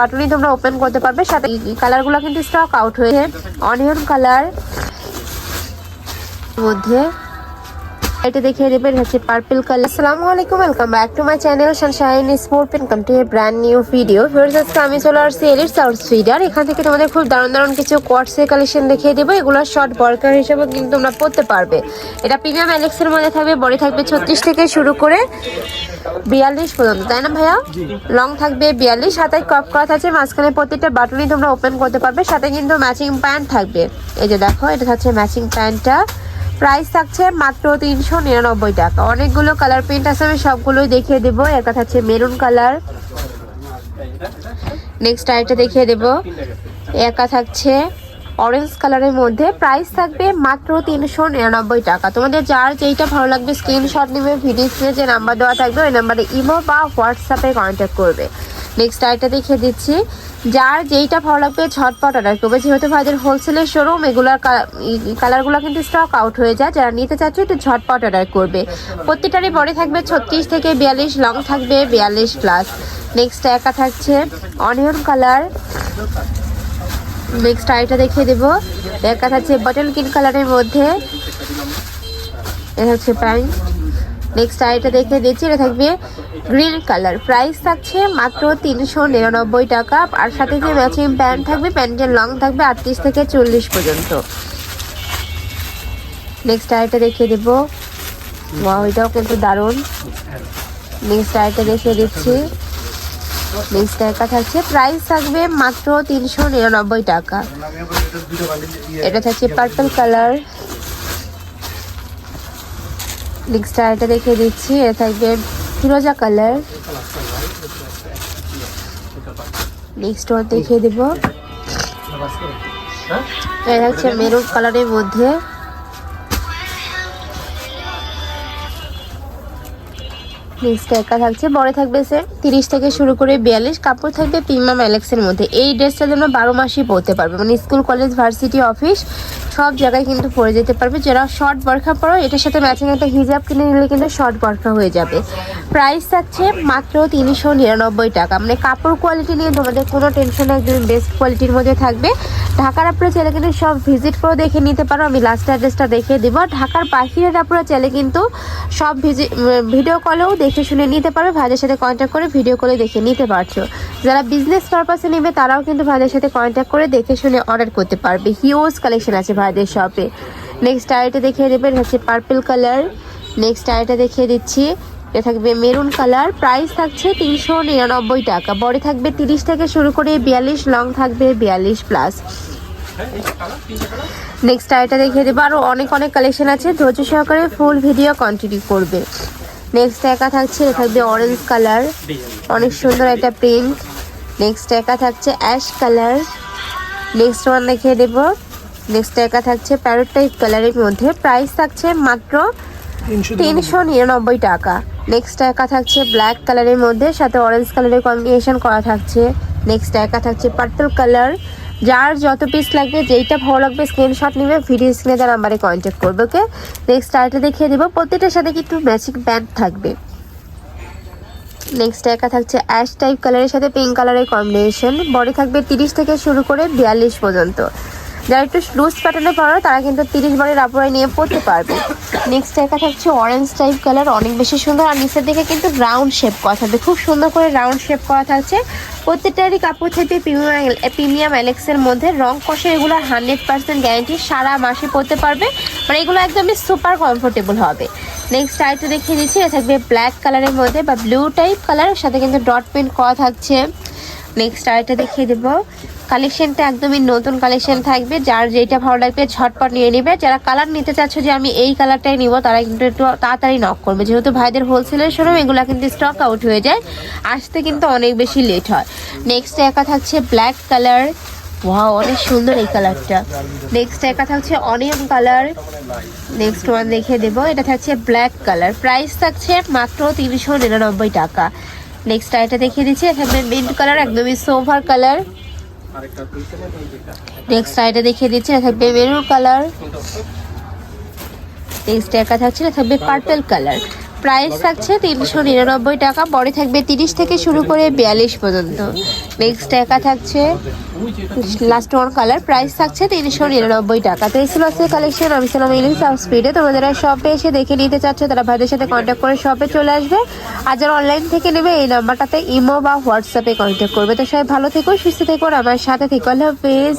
বাটনই তোমরা ওপেন করতে পারবে। সাথে কালারগুলো কিন্তু স্টক আউট হয়েছে। অনিয়ন কালার মধ্যে এটা দেখিয়ে দেবেন হচ্ছে পার্পল কালার। আসসালামু আলাইকুম, welcome back to my channel Sunshine sport welcome to A brand new video. Viewers, আজকে আমি চলে আসছি এলিট সাউথ ফিডার। এখান থেকে তোমাদের খুব দারুণ দারুণ কিছু কোয়ার্টসের কালেকশন দেখিয়ে দেবো। এগুলো শর্ট বরকার হিসেবে কিন্তু তোমরা পরতে পারবে। এটা প্রিমিয়াম অ্যালেক্সের মধ্যে থাকবে। বডি থাকবে 36 থেকে শুরু করে 42 পর্যন্ত, তাই না ভাইয়া? লং থাকবে 42, হাতায় কপ করা থাকছে। মাঝখানে প্রত্যেকটা বাটনই তোমরা ওপেন করতে পারবে। সাথে কিন্তু ম্যাচিং প্যান্ট থাকবে। এই যে দেখো, এটা থাকছে ম্যাচিং প্যান্টটা। প্রাইস থাকছে মাত্র 399 টাকা। অনেকগুলো কালার প্রিন্ট আছে, আমি সবগুলোই দেখিয়ে দেবো। একটা থাকছে মেরুন কালার, নেক্সট আরেকটা দেখিয়ে দেবো। একা থাকছে অরেঞ্জ কালারের মধ্যে। প্রাইস থাকবে মাত্র 399 টাকা। তোমাদের যার যেইটা ভালো লাগবে স্ক্রিনশট নেবে। ভিডিও স্ক্রিনে যে নাম্বার দেওয়া থাকবে ওই নাম্বারে ইমো বা হোয়াটসঅ্যাপে কন্ট্যাক্ট করবে। নেক্সট আরেকটা দেখিয়ে দিচ্ছি। যার যেইটা ভালো লাগবে ঝটপট অর্ডার করবে। যেহেতু ভাইদের হোলসেলের শোরুম, এগুলার কালারগুলো কিন্তু স্টক আউট হয়ে যায়। যারা নিতে চাচ্ছে একটু ঝটপট অর্ডার করবে। প্রত্যেকটারই বডি থাকবে 36 থেকে 42, লং থাকবে 42+। নেক্সট একা থাকছে অনিয়ন কালার। নেক্সট আইটা দেখিয়ে দেবো। একা থাকছে বটল গ্রিন কালারের মধ্যে। এটা হচ্ছে প্যান্ট। নেক্সট আইটা দেখিয়ে দিচ্ছি। এটা থাকবে গ্রিন কালার। প্রাইস থাকছে মাত্র 399 টাকা। আর সাথে যে ম্যাচিং প্যান্ট থাকবে, প্যান্টের লং থাকবে 38 থেকে 40 পর্যন্ত। নেক্সট আইটা দেখিয়ে দেবো। ওয়াও, এটাও কিন্তু দারুণ। নেক্সট আইটা দেখিয়ে দিচ্ছি। নেক্সট একা থাকছে। প্রাইস থাকবে মাত্র 399 টাকা। এটা থাকছে পার্পল কালার। নেক্সট আইটা দেখিয়ে দিচ্ছি। এটা থাকবে ফিরোজা কালার। নেক্সট ওয়ান দেখিয়ে দেবো। এটা হচ্ছে মেরুন কালারের মধ্যে। নেক্সট একা থাকছে। বড় থাকবে সে 30 থেকে শুরু করে 42। কাপড় থাকবে প্রিমিয়াম অ্যালেক্সের মধ্যে। এই ড্রেসটা যেন 12 মাসই পরতে পারবে, মানে স্কুল কলেজ ভার্সিটি অফিস সব জায়গায় কিন্তু পরে যেতে পারবে। যারা শর্ট বরখা পরো, এটার সাথে ম্যাচিং একটা হিজাব কিনে নিলে কিন্তু শর্ট বরখা হয়ে যাবে। প্রাইস থাকছে মাত্র 399 টাকা। মানে কাপড় কোয়ালিটি নিয়ে তোমাদের কোনো টেনশন নেই, একদম বেস্ট কোয়ালিটির মধ্যে থাকবে। ঢাকার আপনারা চাইলে কিন্তু সব ভিজিট করে দেখে নিতে পারো। আমি লাস্ট অ্যাড্রেসটা দেখিয়ে দিব। ঢাকার বাহিরের আপনারা চাইলে কিন্তু সব ভিডিও কলেও দেখে শুনে নিতে পারো। ভাইদের সাথে কন্ট্যাক্ট করে ভিডিও কলে দেখে নিতে পারছো। যারা বিজনেস পারপাসে নেবে তারাও কিন্তু ভাইদের সাথে কন্ট্যাক্ট করে দেখে শুনে অর্ডার করতে পারবে। হিউজ কালেকশন আছে ভাইদের শপে। নেক্সট আইটা দেখিয়ে দেবেন হচ্ছে পার্পল কালার। নেক্সট আইটা দেখিয়ে দিচ্ছি। এটা থাকবে মেরুন কালার। প্রাইস থাকছে 399 টাকা। বডি থাকবে 30 থেকে শুরু করে 42, লং থাকবে 42+। নেক্সট আইটা দেখিয়ে দেবো। আরও অনেক অনেক কালেকশন আছে, ধৈর্য সহকারে ফুল ভিডিও কন্টিনিউ করবে। নেক্সট একা থাকছে। এটা থাকবে অরেঞ্জ কালার, অনেক সুন্দর একটা প্রিন্ট। নেক্সট একা থাকছে অ্যাশ কালার। নেক্সট ওয়ান দেখিয়ে দেবো। নেক্সট একা থাকছে প্যারট টাইপ কালারের মধ্যে। প্রাইস থাকছে মাত্র 399 টাকা। নেক্সট একা থাকছে ব্ল্যাক কালারের মধ্যে, সাথে অরেঞ্জ কালারের কম্বিনেশন করা থাকছে। নেক্সট একা থাকছে পার্পল কালার। যার যত পিস লাগবে, যেইটা ভালো লাগবে স্ক্রিনশট নিবে, ভিডিও স্ক্রিনে তার নাম্বারে কন্ট্যাক্ট করবে। ওকে, নেক্সট আইটা দেখিয়ে দেবো। প্রত্যেকটার সাথে কিন্তু ম্যাচিং প্যান্ট থাকবে। নেক্সট একা থাকছে অ্যাশ টাইপ কালারের সাথে পিঙ্ক কালারের কম্বিনেশন। বডি থাকবে 30 থেকে শুরু করে 42 পর্যন্ত। যারা একটু লুজ প্যাটার্নে পড়ো তারা কিন্তু 30 বডির আপুরাই নিয়ে পড়তে পারবে। নেক্সট একা থাকছে অরেঞ্জ টাইপ কালার, অনেক বেশি সুন্দর। আর নিচের দিকে কিন্তু রাউন্ড শেপ করা থাকবে, খুব সুন্দর করে রাউন্ড শেপ করা থাকছে। প্রত্যেকটারই কাপড় থাকবে প্রিমিয়াম অ্যালেক্সের মধ্যে। রং কষে এগুলো 100% গ্যারান্টি, সারা মাসে পরতে পারবে। মানে এগুলো একদমই সুপার কমফোর্টেবল হবে। নেক্সট আইটা দেখিয়ে দিচ্ছি। এটা থাকবে ব্ল্যাক কালারের মধ্যে বা ব্লু টাইপ কালারের সাথে কিন্তু ডট প্রিন্ট করা থাকছে। নেক্সট আইটা দেখিয়ে দেবো। কালেকশনটা একদমই নতুন কালেকশন থাকবে। যার যেটা ভালো লাগবে ঝটপট নিয়ে নেবে। যারা কালার নিতে চাচ্ছ যে আমি এই কালারটাই নিব, তারা কিন্তু একটু তাড়াতাড়ি নক করবে। যেহেতু ভাইদের হোলসেলের শোরুম, এগুলো কিন্তু স্টক আউট হয়ে যায়, আসতে কিন্তু অনেক বেশি লেট হয়। নেক্সট একা থাকছে ব্ল্যাক কালার। ওয়াও, অনেক সুন্দর এই কালারটা। নেক্সট একা থাকছে অনিয়ন কালার। নেক্সট ওয়ান দেখিয়ে দেবো। এটা থাকছে ব্ল্যাক কালার। প্রাইস থাকছে মাত্র 399 টাকা। নেক্সট আইটা দেখিয়ে দিচ্ছি। এটা থাকবে মিন্ট কালার, একদমই সোভার কালার। নেক্সট আইটা দেখিয়ে দিচ্ছি। এটা থাকবে মেরুন কালার। নেক্সট একা থাকছে। এটা থাকবে পার্পল কালার। প্রাইস থাকছে 399 টাকা। বডি থাকবে 30 থেকে শুরু করে 42 পর্যন্ত। নেক্সট একা থাকছে লাস্ট ওয়ান কালার, প্রাইস থাকছে 399 টাকা। তো এই ছিল আজকের কালেকশন। আমি ছিলাম ইলিশ স্পিডে। তোমরা যারা শপে এসে দেখে নিতে চাচ্ছ তারা ভাইদের সাথে কন্ট্যাক্ট করে শপে চলে আসবে। আর যারা অনলাইন থেকে নেবে এই নাম্বারটাতে ইমো বা হোয়াটসঅ্যাপে কন্ট্যাক্ট করবে। তো সবাই ভালো থেকো, সুস্থ থেকো, আর আমার সাথে থেকো। আল্লাহ হাফেজ।